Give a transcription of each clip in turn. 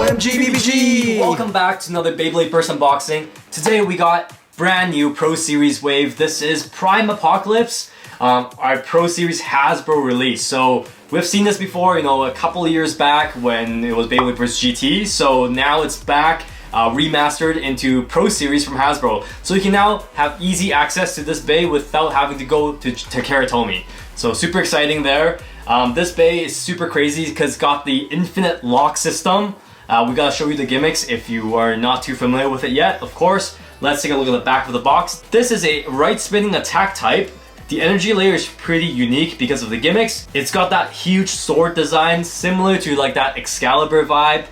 OMG BBG! Welcome back to another Beyblade Burst unboxing. Today we got brand new Pro Series wave. This is Prime Apocalypse, our Pro Series Hasbro release. So we've seen this before, a couple of years back when it was Beyblade Burst GT. So now it's back, remastered into Pro Series from Hasbro. So you can now have easy access to this bay without having to go to Takara Tomy. So super exciting there. This bay is super crazy because it's got the infinite lock system. We gotta show you the gimmicks if you are not too familiar with it yet, of course. Let's take a look at the back of the box. This is a right spinning attack type. The energy layer is pretty unique because of the gimmicks. It's got that huge sword design similar to like that Excalibur vibe.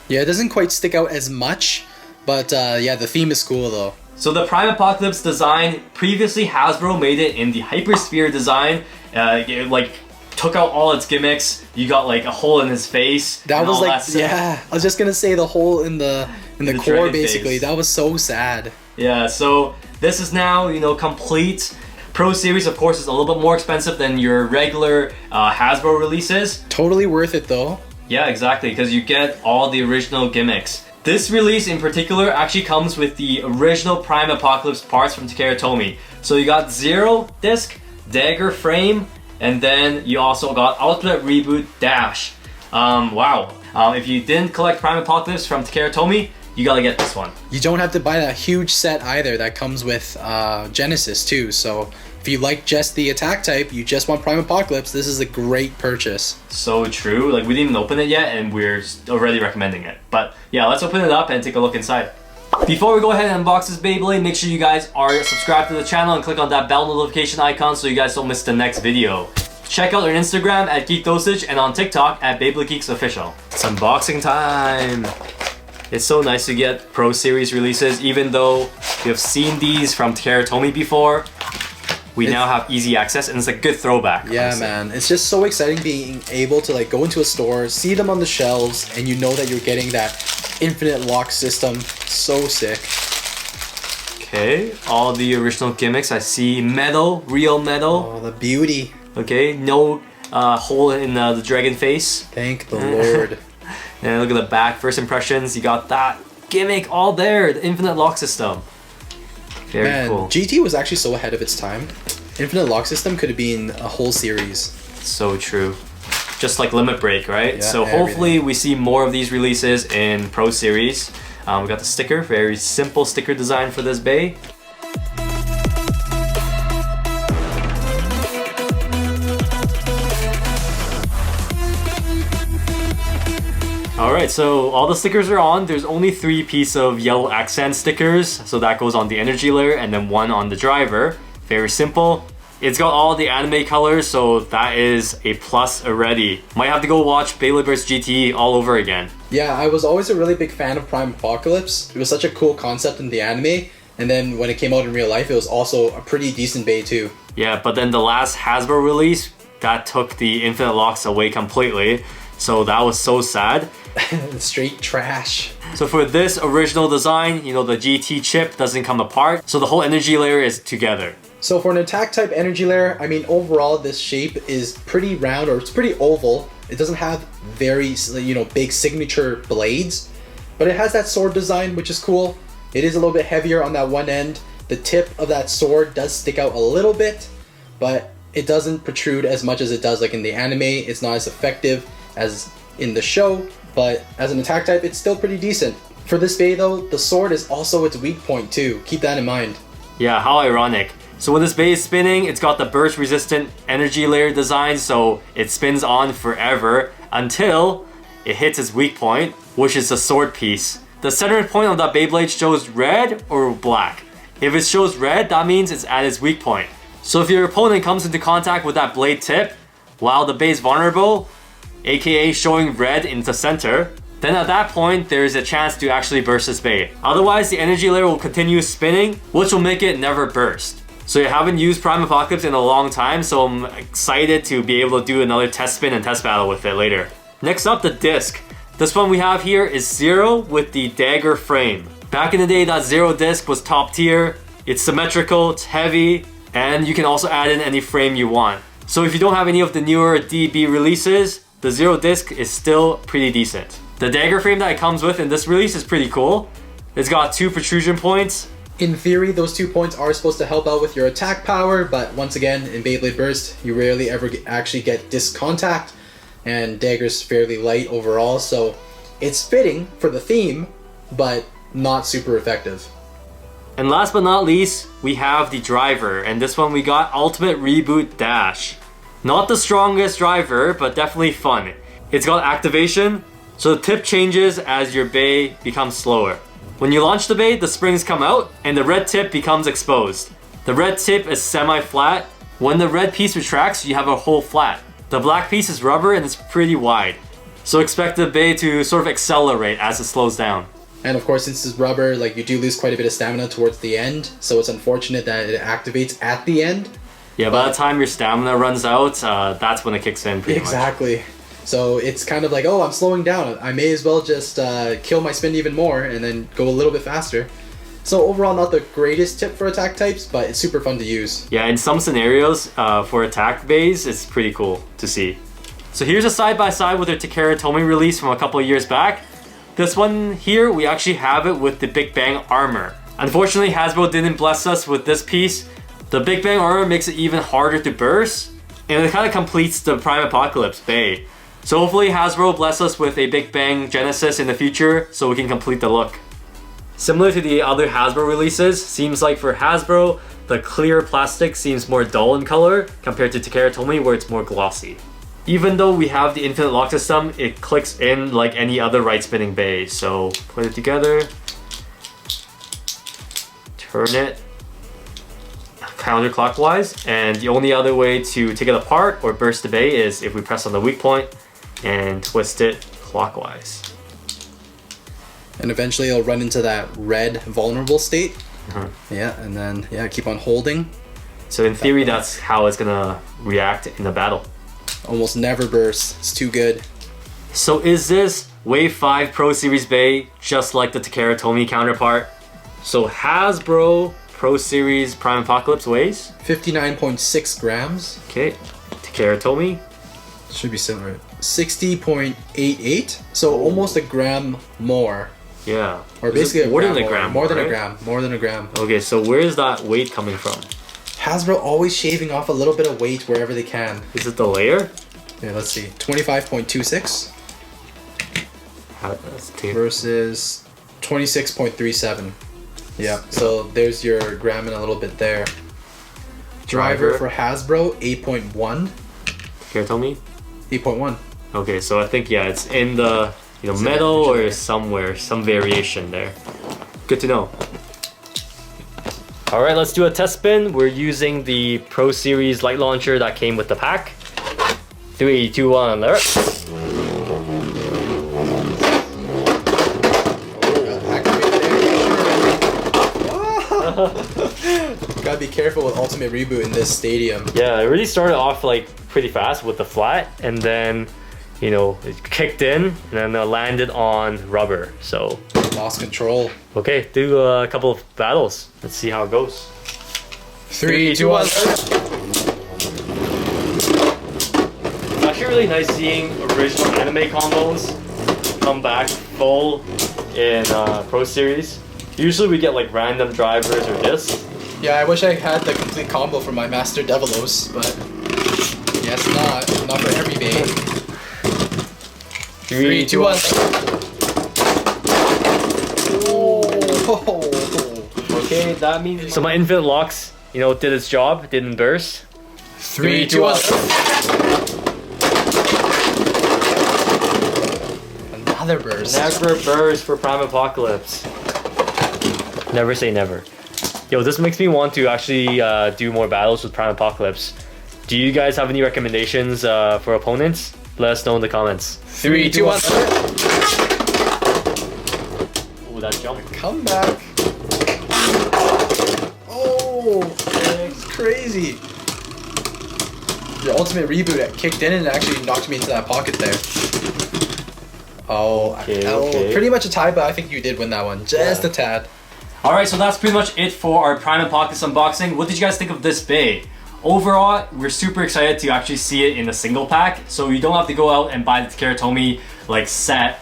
Yeah, it doesn't quite stick out as much, but yeah, the theme is cool though. So the Prime Apocalypse design, previously Hasbro made it in the Hypersphere design. It, like, took out all its gimmicks. You got like a hole in his face. That was like, yeah, I was just gonna say the hole in the core basically. Face. That was so sad. Yeah, so this is now, complete. Pro Series, of course, is a little bit more expensive than your regular Hasbro releases. Totally worth it though. Yeah, exactly, because you get all the original gimmicks. This release in particular actually comes with the original Prime Apocalypse parts from Takara Tomy. So you got Zero Disc, Dagger Frame, and then you also got Ultimate Reboot Dash. Wow. If you didn't collect Prime Apocalypse from Takara Tomy, you gotta get this one. You don't have to buy that huge set either that comes with Genesis too. So if you like just the attack type, you just want Prime Apocalypse, this is a great purchase. So true. Like, we didn't even open it yet and we're already recommending it. But yeah, let's open it up and take a look inside. Before we go ahead and unbox this Beyblade, make sure you guys are subscribed to the channel and click on that bell notification icon so you guys don't miss the next video. Check out our Instagram at Geek Dosage and on TikTok at BeybladeGeeks Official. It's unboxing time! It's so nice to get Pro Series releases, even though we have seen these from Takara Tomy before. We now have easy access and it's a good throwback. Yeah, honestly. man. It's just so exciting being able to like go into a store, see them on the shelves, and you know that you're getting that infinite lock system. So sick. Okay, all the original gimmicks. I see metal, real metal. Oh, the beauty. Okay, no hole in the dragon face. Thank the Lord. And look at the back, first impressions. You got that gimmick all there, the infinite lock system. Very Man, cool. GT was actually so ahead of its time. Infinite lock system could have been a whole series. So true. Just like Limit Break, right? Yeah, so hopefully we see more of these releases in Pro Series. We got the sticker, very simple sticker design for this bay. Alright, so all the stickers are on. There's only 3 pieces of yellow accent stickers. So that goes on the energy layer and then 1 on the driver. Very simple. It's got all the anime colors, so that is a plus already. Might have to go watch Beyblade Burst GT all over again. Yeah, I was always a really big fan of Prime Apocalypse. It was such a cool concept in the anime. And then when it came out in real life, it was also a pretty decent bay too. Yeah, but then the last Hasbro release, that took the infinite locks away completely. So that was so sad. Straight trash. So for this original design, the GT chip doesn't come apart. So the whole energy layer is together. So for an attack type energy layer, I mean, overall this shape is pretty round, or it's pretty oval. It doesn't have very, big signature blades, but it has that sword design, which is cool. It is a little bit heavier on that one end. The tip of that sword does stick out a little bit, but it doesn't protrude as much as it does like in the anime. It's not as effective as in the show, but as an attack type, it's still pretty decent. For this bay though, the sword is also its weak point too. Keep that in mind. Yeah, how ironic. So when this bay is spinning, it's got the burst resistant energy layer design, so it spins on forever until it hits its weak point, which is the sword piece. The center point of that Beyblade shows red or black. If it shows red, that means it's at its weak point. So if your opponent comes into contact with that blade tip while the bay is vulnerable, aka showing red in the center, then at that point there is a chance to actually burst this bay. Otherwise, the energy layer will continue spinning, which will make it never burst. So you haven't used Prime Apocalypse in a long time, so I'm excited to be able to do another test spin and test battle with it later. Next up, the disc. This one we have here is Zero with the Dagger frame. Back in the day, that Zero disc was top tier. It's symmetrical, it's heavy, and you can also add in any frame you want. So if you don't have any of the newer DB releases, the Zero disc is still pretty decent. The dagger frame that it comes with in this release is pretty cool. It's got 2 protrusion points. In theory, those 2 points are supposed to help out with your attack power, but once again, in Beyblade Burst, you rarely ever actually get disc contact, and Dagger's fairly light overall, so it's fitting for the theme, but not super effective. And last but not least, we have the driver, and this one we got Ultimate Reboot Dash. Not the strongest driver, but definitely fun. It's got activation, so the tip changes as your bay becomes slower. When you launch the bay, the springs come out, and the red tip becomes exposed. The red tip is semi-flat. When the red piece retracts, you have a whole flat. The black piece is rubber and it's pretty wide. So expect the bay to sort of accelerate as it slows down. And of course, since it's rubber, like, you do lose quite a bit of stamina towards the end, so it's unfortunate that it activates at the end. Yeah, by the time your stamina runs out, that's when it kicks in pretty much. Exactly. So it's kind of like, oh, I'm slowing down. I may as well just kill my spin even more and then go a little bit faster. So overall, not the greatest tip for attack types, but it's super fun to use. Yeah, in some scenarios, for attack bays, it's pretty cool to see. So here's a side-by-side with their Takara Tomy release from a couple of years back. This one here, we actually have it with the Big Bang armor. Unfortunately, Hasbro didn't bless us with this piece. The Big Bang armor makes it even harder to burst, and it kind of completes the Prime Apocalypse bay. So hopefully Hasbro bless us with a Big Bang Genesis in the future so we can complete the look. Similar to the other Hasbro releases, seems like for Hasbro, the clear plastic seems more dull in color compared to Takara Tomy where it's more glossy. Even though we have the infinite lock system, it clicks in like any other right spinning bay. So put it together, turn it counterclockwise, and the only other way to take it apart or burst the bay is if we press on the weak point and twist it clockwise. And eventually it'll run into that red vulnerable state. Yeah, and then keep on holding. So in theory, that's how it's gonna react in the battle. Almost never bursts. It's too good. So is this Wave 5 Pro Series Bay just like the Takara Tomy counterpart? So Hasbro Pro Series Prime Apocalypse weighs 59.6 grams. Okay, Takara Tomy should be similar. 60.88. So almost a gram more. Yeah. Or basically more than a gram. More than a gram. More than a gram. Okay, so where is that weight coming from? Hasbro always shaving off a little bit of weight wherever they can. Is it the layer? Yeah, let's see. 25.26 versus 26.37. Yeah, so there's your gram and a little bit there. Driver for Hasbro, 8.1. Takara Tomy? 8.1. Okay, so I think, yeah, it's in the metal or somewhere, some variation there. Good to know. Alright, let's do a test spin. We're using the Pro Series light launcher that came with the pack. 3, 2, 1, there. Gotta be careful with Ultimate Reboot in this stadium. Yeah, it really started off like pretty fast with the flat, and then it kicked in and then landed on rubber. So lost control. Okay, do a couple of battles. Let's see how it goes. 3, 2, 1. It's actually really nice seeing original anime combos come back full in Pro Series. Usually we get like random drivers or discs. Yeah, I wish I had the complete combo for my Master Devilos, but guess not. Not for every bay. 3, 2, 1. Oh. Okay, that means so my infinite locks, did its job, didn't burst. 3, 2, 1. Another burst. Never burst for Prime Apocalypse. Never say never. Yo, this makes me want to actually do more battles with Prime Apocalypse. Do you guys have any recommendations for opponents? Let us know in the comments. 3, 2, 1. Oh, that jump. Come back. Oh, it's crazy. The Ultimate Reboot kicked in and actually knocked me into that pocket there. Oh, okay. Pretty much a tie, but I think you did win that one. Just a tad. Alright, so that's pretty much it for our Prime Apocalypse unboxing. What did you guys think of this bay? Overall, we're super excited to actually see it in a single pack, so you don't have to go out and buy the Takara Tomy set.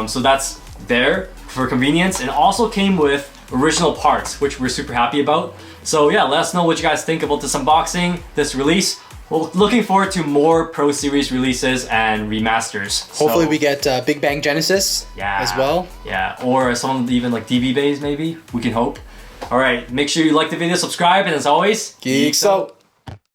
So that's there for convenience, and also came with original parts, which we're super happy about. So yeah, let us know what you guys think about this unboxing, this release. We're looking forward to more Pro Series releases and remasters. Hopefully we get Big Bang Genesis as well. Yeah, or some even like DB Beys maybe, we can hope. All right, make sure you like the video, subscribe, and as always, Geeks out.